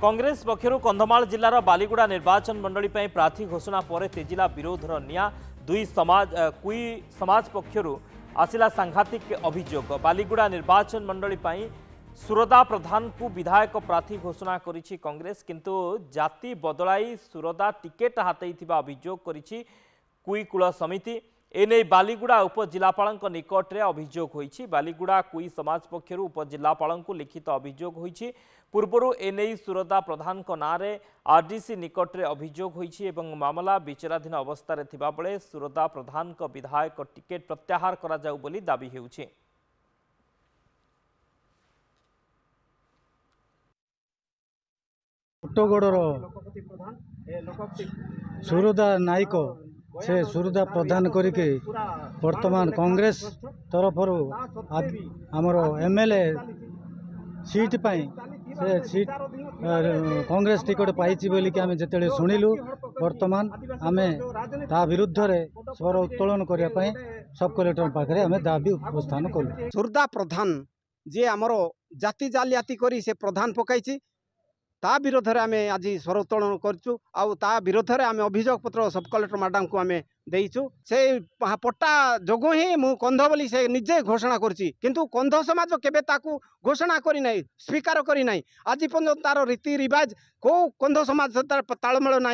कांग्रेस पक्षर कंधमाल जिलार बालीगुड़ा निर्वाचन मंडली प्रार्थी घोषणा पर तेजिला विरोधर निया कुई समाज पक्षर आसिला सांघातिक अभियोग। बालीगुड़ा निर्वाचन मंडली सुरदा प्रधान को विधायक प्रार्थी घोषणा करिछि कांग्रेस, किंतु जाति बदलाई सुरदा टिकेट हातई अभियोग करिछि कुईकूल समिति। एने बालीगुड़ा उपजिलापाल निकट में अभियोग होइछि। बालीगुड़ा कुई समाज पक्षर उपजिलापाल को लिखित अभियोग होइछि। पूर्वर एने सुरदा प्रधान नारे आरडीसी निकट में अभियोग होइछि एवं मामला विचाराधीन अवस्था रे थिबा बेले सुरदा प्रधान विधायक टिकेट प्रत्याहार करा जाउ बोली दाबी हेउछि। कोटगड़र सुरदा नायक से सुरदा प्रदान करके वर्तमान कांग्रेस तरफ आमर एमएलए सीट पाई से सीट कांग्रेस टिकट पाई बोली कि आम जिते शुणिलु वर्तमान आम ता विरुद्ध रे स्वर उत्तोलन करने सब कलेक्टर पाखे आम दाबी उपस्थान कलु। सुरदा प्रधान जी आमर जाति जालियाती करी से प्रधान पकाई ता विरोध में आम आज स्वर उत्तोलन करचु आउ ता विरोध में आम अभियोग पत्र सब कलेक्टर मैडम को आम देइचु। से पट्टा जोगु ही मु कंध बोली से निजे घोषणा करछि, किंतु कंध समाज केबे ताकू घोषणा करी नाही, स्वीकार करी नाही। आज पर्यंत तार रीति रिवाज को कंध समाज तालमेल नाही।